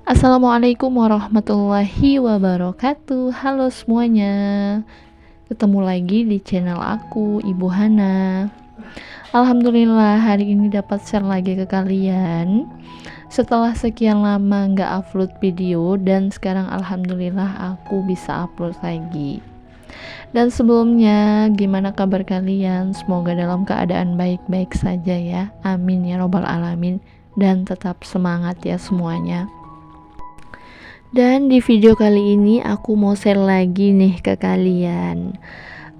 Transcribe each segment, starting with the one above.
Assalamualaikum warahmatullahi wabarakatuh. Halo semuanya, ketemu lagi di channel aku, Ibu Hana. Alhamdulillah hari ini dapat share lagi ke kalian setelah sekian lama nggak upload video, dan sekarang alhamdulillah aku bisa upload lagi. Dan sebelumnya, gimana kabar kalian? Semoga dalam keadaan baik-baik saja ya, amin ya robbal alamin. Dan tetap semangat ya semuanya. Dan di video kali ini aku mau share lagi nih ke kalian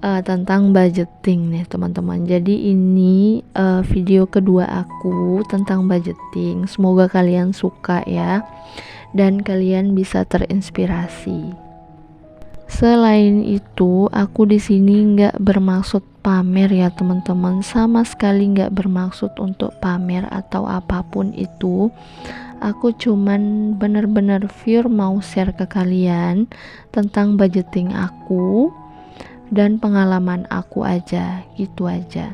tentang budgeting nih teman-teman. Jadi ini video kedua aku tentang budgeting. Semoga kalian suka ya, dan kalian bisa terinspirasi. Selain itu, aku di sini nggak bermaksud pamer ya teman-teman, sama sekali nggak bermaksud untuk pamer atau apapun itu. Aku cuman bener-bener pure mau share ke kalian tentang budgeting aku dan pengalaman aku aja, gitu aja.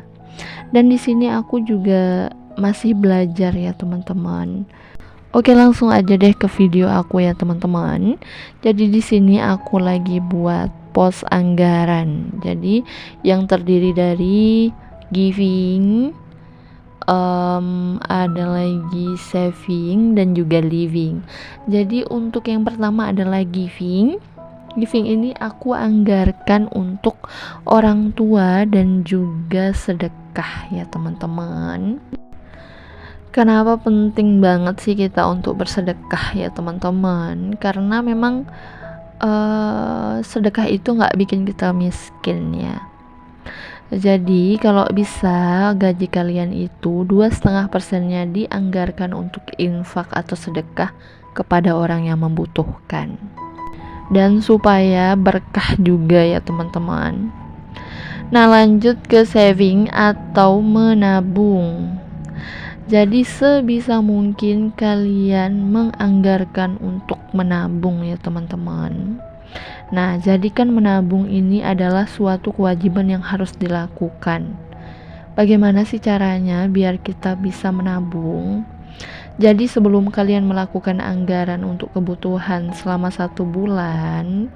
Dan di sini aku juga masih belajar ya teman-teman. Oke, langsung aja deh ke video aku ya teman-teman. Jadi di sini aku lagi buat pos anggaran. Jadi yang terdiri dari giving, ada lagi saving dan juga living. Jadi untuk yang pertama adalah giving. Giving ini aku anggarkan untuk orang tua dan juga sedekah ya teman-teman. Kenapa penting banget sih kita untuk bersedekah ya teman-teman? Karena memang sedekah itu nggak bikin kita miskin ya. Jadi kalau bisa gaji kalian itu 2,5%-nya dianggarkan untuk infak atau sedekah kepada orang yang membutuhkan. Dan supaya berkah juga ya teman-teman. Nah, lanjut ke saving atau menabung. Jadi sebisa mungkin kalian menganggarkan untuk menabung ya teman-teman. Nah, jadikan menabung ini adalah suatu kewajiban yang harus dilakukan. Bagaimana sih caranya biar kita bisa menabung? Jadi sebelum kalian melakukan anggaran untuk kebutuhan selama 1 bulan,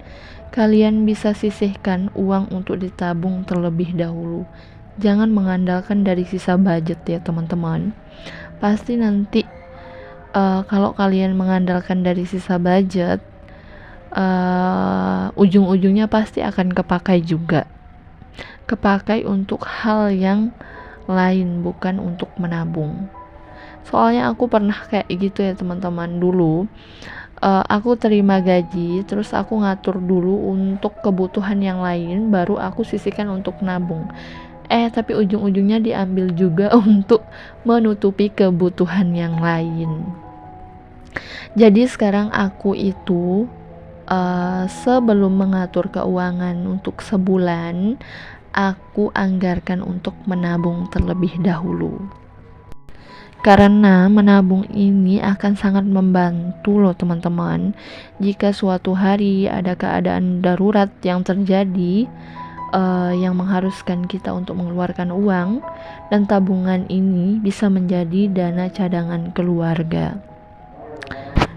kalian bisa sisihkan uang untuk ditabung terlebih dahulu. Jangan mengandalkan dari sisa budget ya teman-teman. Pasti nanti kalau kalian mengandalkan dari sisa budget, ujung-ujungnya pasti akan kepakai juga. Kepakai untuk hal yang lain, bukan untuk menabung. Soalnya aku pernah kayak gitu ya teman-teman. Dulu aku terima gaji, terus aku ngatur dulu untuk kebutuhan yang lain, baru aku sisihkan untuk nabung. Tapi ujung-ujungnya diambil juga untuk menutupi kebutuhan yang lain. Jadi sekarang aku itu sebelum mengatur keuangan untuk sebulan, aku anggarkan untuk menabung terlebih dahulu. Karena menabung ini akan sangat membantu loh teman-teman. Jika suatu hari ada keadaan darurat yang terjadi, yang mengharuskan kita untuk mengeluarkan uang, dan tabungan ini bisa menjadi dana cadangan keluarga.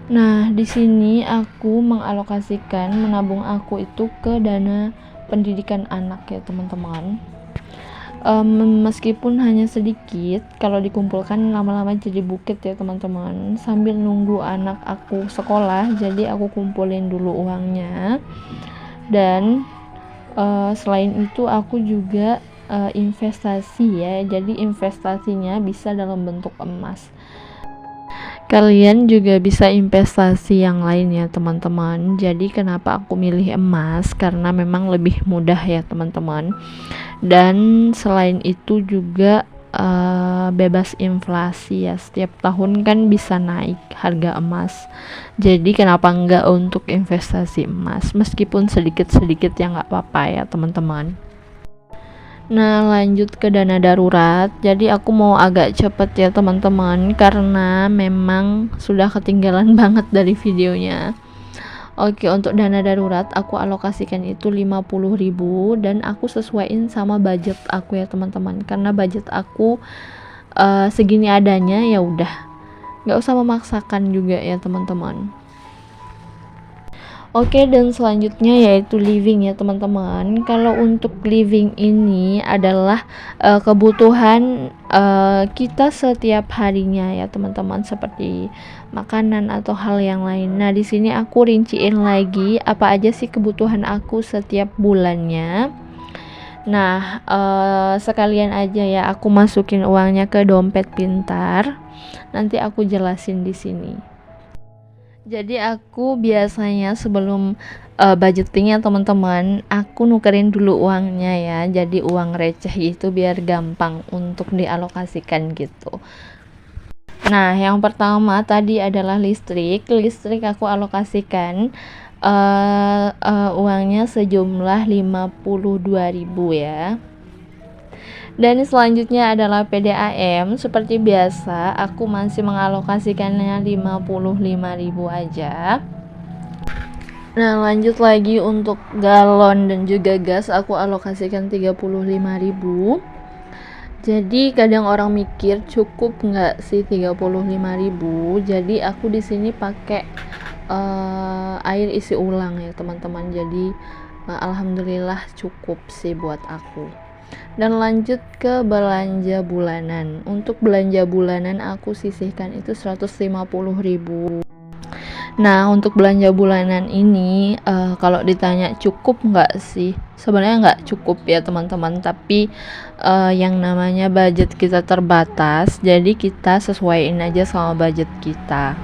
Nah, di sini aku mengalokasikan menabung aku itu ke dana pendidikan anak ya teman-teman. Meskipun hanya sedikit, kalau dikumpulkan lama-lama jadi bukit ya teman-teman. Sambil nunggu anak aku sekolah, jadi aku kumpulin dulu uangnya. Dan selain itu aku juga investasi ya. Jadi investasinya bisa dalam bentuk emas. Kalian juga bisa investasi yang lain ya teman-teman. Jadi kenapa aku milih emas? Karena memang lebih mudah ya teman-teman. Dan selain itu juga bebas inflasi ya, setiap tahun kan bisa naik harga emas. Jadi kenapa enggak untuk investasi emas, meskipun sedikit-sedikit ya nggak apa-apa ya teman-teman. Nah, lanjut ke dana darurat. Jadi aku mau agak cepet ya teman-teman, karena memang sudah ketinggalan banget dari videonya. Oke, untuk dana darurat aku alokasikan itu 50.000 dan aku sesuaiin sama budget aku ya teman-teman. Karena budget aku segini adanya, ya udah. Nggak usah memaksakan juga ya teman-teman. Oke, dan selanjutnya yaitu living ya teman-teman. Kalau untuk living ini adalah kebutuhan kita setiap harinya ya teman-teman, seperti makanan atau hal yang lain. Nah, di sini aku rinciin lagi apa aja sih kebutuhan aku setiap bulannya. Nah, sekalian aja ya aku masukin uangnya ke dompet pintar. Nanti aku jelasin di sini. Jadi aku biasanya sebelum budgeting ya teman-teman, aku nukerin dulu uangnya ya. Jadi uang receh itu biar gampang untuk dialokasikan gitu. Nah, yang pertama tadi adalah listrik. Listrik aku alokasikan uangnya sejumlah 52.000 ya. Dan selanjutnya adalah PDAM. Seperti biasa, aku masih mengalokasikannya 55.000 aja. Nah, lanjut lagi untuk galon dan juga gas, aku alokasikan 35.000. Jadi kadang orang mikir cukup nggak sih 35.000. Jadi aku di sini pakai air isi ulang ya teman-teman. Jadi alhamdulillah cukup sih buat aku. Dan lanjut ke belanja bulanan. Untuk belanja bulanan aku sisihkan itu 150.000. Nah, untuk belanja bulanan ini kalau ditanya cukup nggak sih, sebenarnya nggak cukup ya teman-teman, tapi yang namanya budget kita terbatas, jadi kita sesuaiin aja sama budget kita.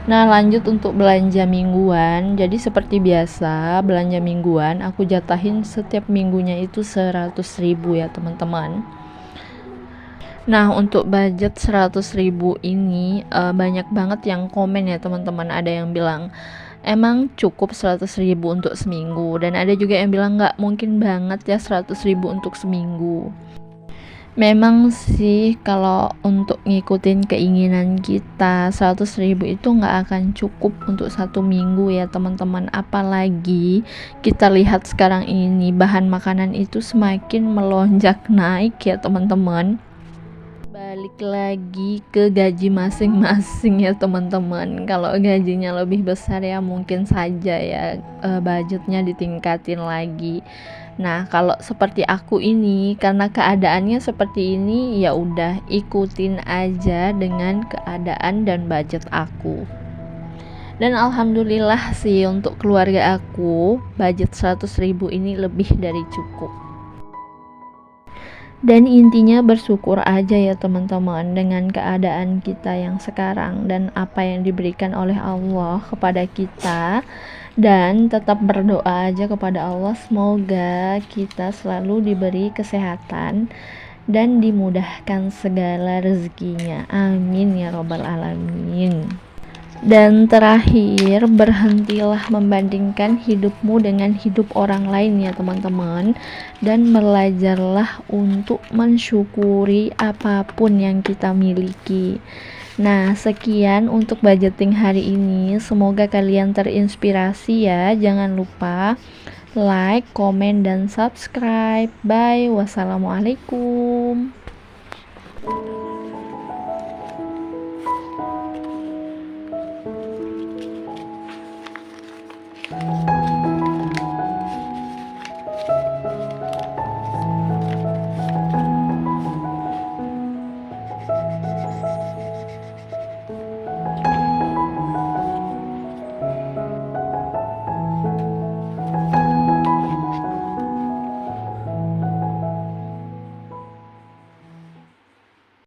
Nah, lanjut untuk belanja mingguan. Jadi seperti biasa, belanja mingguan aku jatahin setiap minggunya itu 100.000 ya teman-teman. Nah, untuk budget 100.000 ini banyak banget yang komen ya teman-teman. Ada yang bilang emang cukup 100.000 untuk seminggu, dan ada juga yang bilang nggak mungkin banget ya 100.000 untuk seminggu. Memang sih kalau untuk ngikutin keinginan kita 100.000 itu nggak akan cukup untuk satu minggu ya teman-teman. Apalagi kita lihat sekarang ini bahan makanan itu semakin melonjak naik ya teman-teman. Balik lagi ke gaji masing-masing ya teman-teman. Kalau gajinya lebih besar ya mungkin saja ya budgetnya ditingkatin lagi. Nah, kalau seperti aku ini, karena keadaannya seperti ini, ya udah ikutin aja dengan keadaan dan budget aku. Dan alhamdulillah sih untuk keluarga aku, budget 100.000 ini lebih dari cukup. Dan intinya bersyukur aja ya teman-teman dengan keadaan kita yang sekarang dan apa yang diberikan oleh Allah kepada kita. Dan tetap berdoa aja kepada Allah, semoga kita selalu diberi kesehatan dan dimudahkan segala rezekinya. Amin ya robbal alamin. Dan terakhir, berhentilah membandingkan hidupmu dengan hidup orang lain ya teman-teman. Dan belajarlah untuk mensyukuri apapun yang kita miliki. Nah, sekian untuk budgeting hari ini. Semoga kalian terinspirasi ya. Jangan lupa like, komen, dan subscribe. Bye. Wassalamualaikum.